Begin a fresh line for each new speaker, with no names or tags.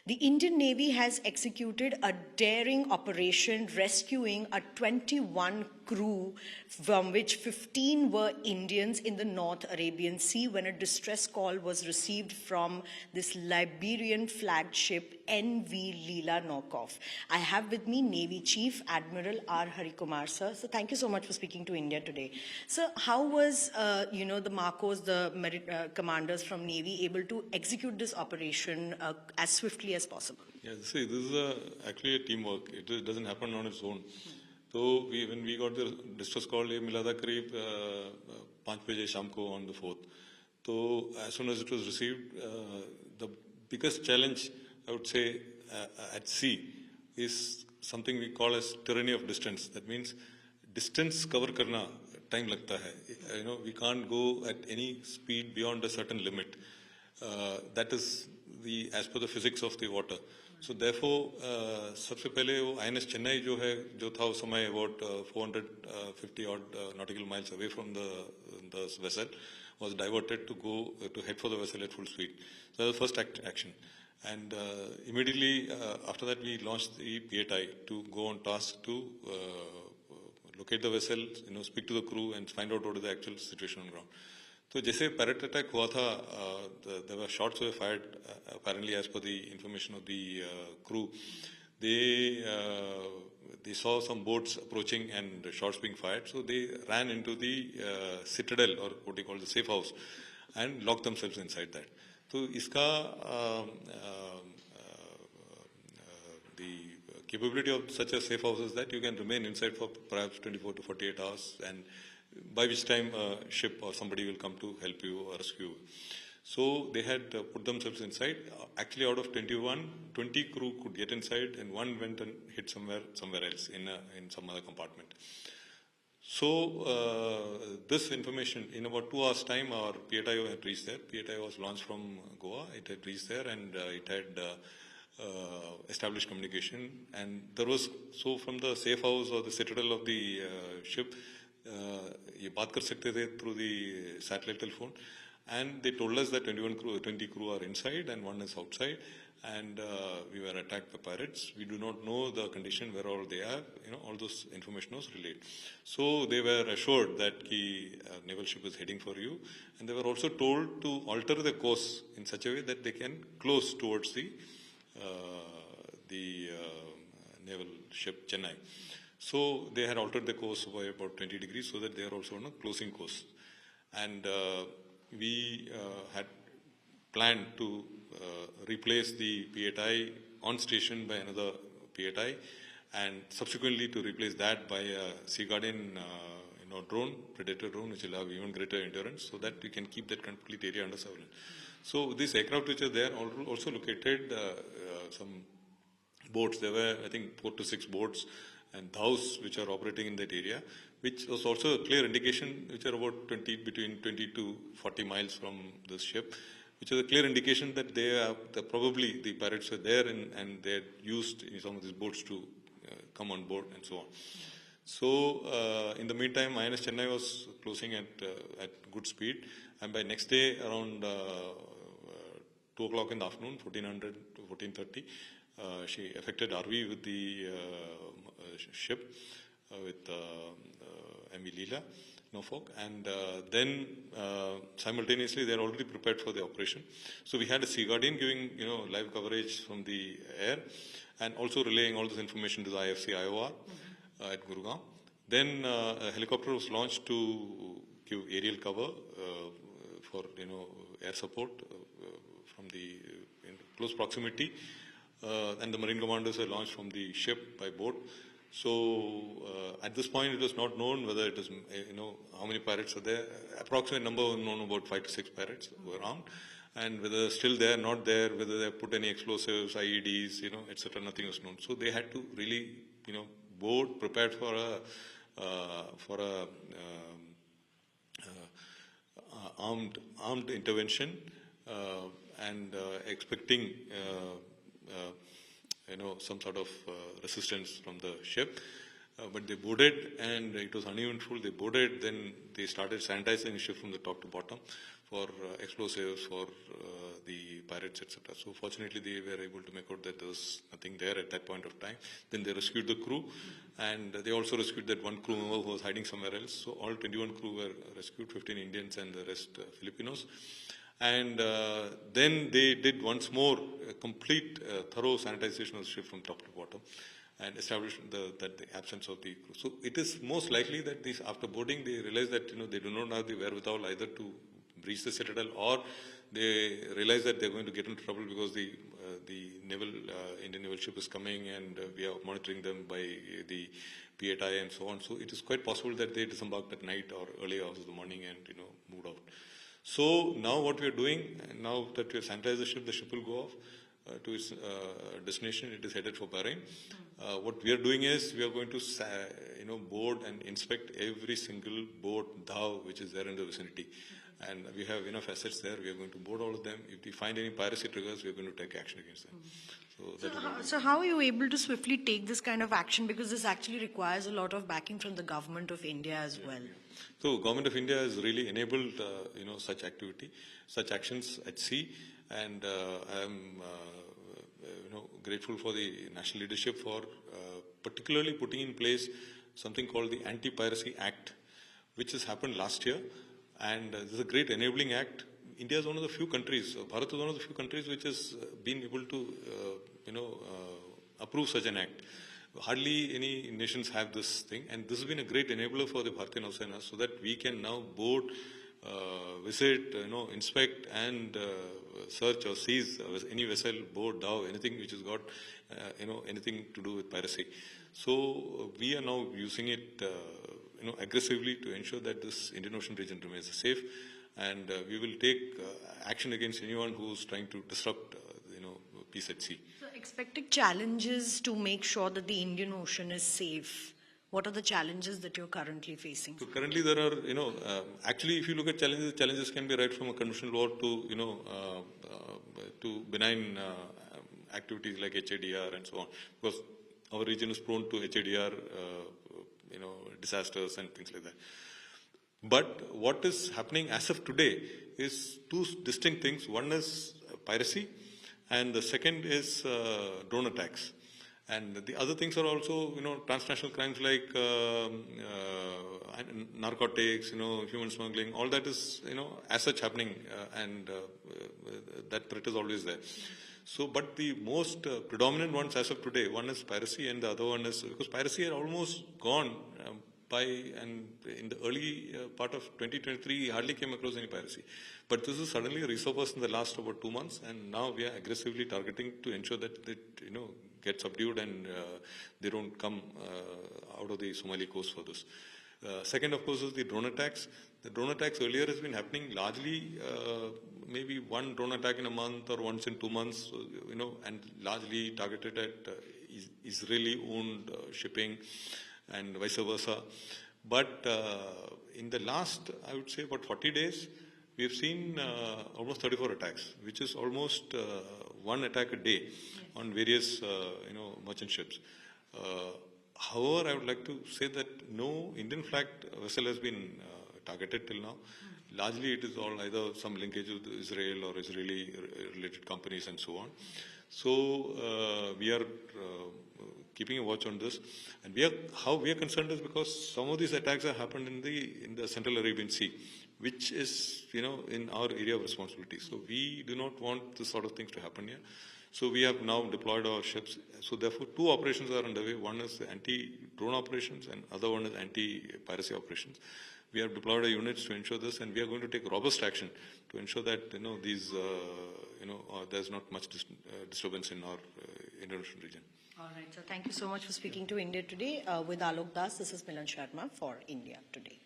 The Indian Navy has executed a daring operation rescuing a 21 crew, from which 15 were Indians, in the North Arabian Sea when a distress call was received from this Liberian-flagged ship MV LILA NORFOK. I have with me Navy Chief Admiral R. Kumar, sir. So thank you so much for speaking to India today. Sir, how was the Marcos, the commanders from Navy, able to execute this operation as swiftly as possible?
Yeah, see, this is actually a teamwork. It doesn't happen on its own. So when we got the distress call, ये मिला था करीब 5 बजे शाम को on the 4th. So as soon as it was received, the biggest challenge I would say at sea is something we call as tyranny of distance. That means distance cover करना time लगता है. We can't go at any speed beyond a certain limit. That is as per the physics of the water. So therefore, सबसे पहले वो INS Chennai जो था उस समय about 450 odd nautical miles away from the vessel, was diverted to head for the vessel at full speed. So that was the first action. And immediately after that, we launched the PATI to go on task to locate the vessel, speak to the crew and find out what is the actual situation on ground. So जैसे pirate attack हुआ था, there were shots were fired apparently as per the information of the crew. They saw some boats approaching and shots being fired, so they ran into the citadel, or what they call the safe house, and locked themselves inside that. So इसका the capability of such a safe house is that you can remain inside for perhaps 24 to 48 hours, and by which time a ship or somebody will come to help you or rescue you. So they had put themselves inside. Actually, out of 21, 20 crew could get inside, and one went and hid somewhere else in some other compartment. So this information, in about 2 hours' time, our PATI had reached there. PATI was launched from Goa. It had reached there, and it had established communication. And there was, so from the safe house or the citadel of the ship, ये बात कर सकते थे through the satellite telephone, and they told us that 20 crew are inside and one is outside, and we were attacked by pirates. We do not know the condition where all they are. All those information was relayed. So they were assured that the naval ship is heading for you, and they were also told to alter the course in such a way that they can close towards the naval ship Chennai. So they had altered the course by about 20 degrees so that they are also on a closing course. And we had planned to replace the PATI on station by another PATI, and subsequently to replace that by a Sea Guardian drone, Predator drone, which will have even greater endurance, so that we can keep that complete area under surveillance. So these aircraft which are there also located some boats. There were, I think, 4 to 6 boats and dhows which are operating in that area, which was also a clear indication, which are about between 20 to 40 miles from this ship, which is a clear indication that probably the pirates were there and they had used some of these boats to come on board and so on. So in the meantime, INS Chennai was closing at good speed, and by next day around 2 o'clock in the afternoon, 1400 to 1430, she effected RV with the ship with MV LILA NORFOK, and then simultaneously they are already prepared for the operation. So we had a Sea Guardian giving live coverage from the air and also relaying all this information to the IFC IOR at Gurugram. Then a helicopter was launched to give aerial cover for air support from the close proximity, and the Marine commanders were launched from the ship by boat. So at this point, it was not known whether it is, how many pirates are there. Approximate number was known, about 5 to 6 pirates were around, and whether still there, not there, whether they put any explosives, IEDs, etc. Nothing was known. So they had to really, board prepared for a armed intervention, and expecting some sort of resistance from the ship. But they boarded, and it was uneventful. They boarded, then they started sanitizing the ship from the top to bottom for explosives, for the pirates, etc. So fortunately, they were able to make out that there was nothing there at that point of time. Then they rescued the crew, and they also rescued that one crew member who was hiding somewhere else. So all 21 crew were rescued, 15 Indians and the rest Filipinos. And then they did once more a complete thorough sanitization of the ship from top to bottom, and established that the absence of the crew. So it is most likely that these, after boarding, they realize that they do not have the wherewithal either to breach the citadel, or they realize that they're going to get into trouble because the naval Indian naval ship is coming, and we are monitoring them by the P8I and so on. So it is quite possible that they disembarked at night or early hours of the morning and moved out. So now what we are doing, now that we have sanitized the ship will go off to its destination. It is headed for Bahrain. What we are doing is we are going to board and inspect every single boat, dhow, which is there in the vicinity. And we have enough assets there. We are going to board all of them. If we find any piracy triggers, we are going to take action against them.
So how are you able to swiftly take this kind of action? Because this actually requires a lot of backing from the government of India as well.
So government of India has really enabled such activity, such actions at sea, and I am grateful for the national leadership for particularly putting in place something called the Anti-Piracy Act, which has happened last year, and this is a great enabling act. India is one of the few countries, Bharat is one of the few countries which has been able to approve such an act. Hardly any nations have this thing, and this has been a great enabler for the Bharatiya Nausena, so that we can now board, visit, inspect and search or seize any vessel, boat, dhow, anything which has got, anything to do with piracy. So we are now using it, aggressively to ensure that this Indian Ocean region remains safe, and we will take action against anyone who is trying to disrupt, peace at sea.
So expected challenges to make sure that the Indian Ocean is safe. What are the challenges that you're currently facing?
So currently there are, actually if you look at challenges can be right from a conventional war to, to benign activities like HADR and so on, because our region is prone to HADR, disasters and things like that. But what is happening as of today is two distinct things. One is piracy, and the second is drone attacks. And the other things are also, transnational crimes like narcotics, human smuggling. All that is, as such happening, and that threat is always there. So, but the most predominant ones as of today, one is piracy, and the other one is because piracy had almost gone and in the early part of 2023, hardly came across any piracy. But this is suddenly resurfaced in the last about 2 months, and now we are aggressively targeting to ensure that it, get subdued and they don't come out of the Somali coast for this. Second, of course, is the drone attacks. The drone attacks earlier has been happening largely, maybe one drone attack in a month or once in 2 months, and largely targeted at Israeli-owned shipping and vice versa. But in the last, I would say about 40 days, we have seen almost 34 attacks, which is almost one attack a day on various, merchant ships. However, I would like to say that no Indian-flagged vessel has been targeted till now. Largely, it is all either some linkage with Israel or Israeli-related companies and so on. So we are keeping a watch on this, and how we are concerned is because some of these attacks have happened in the Central Arabian Sea, which is in our area of responsibility. So we do not want this sort of things to happen here. So we have now deployed our ships. So therefore, two operations are underway. One is anti-drone operations, and other one is anti-piracy operations. We have deployed our units to ensure this, and we are going to take robust action to ensure that these there's not much disturbance in our Indian Ocean region.
All right, so thank you so much for speaking to India Today. With Alok Das, this is Milan Sharma for India Today.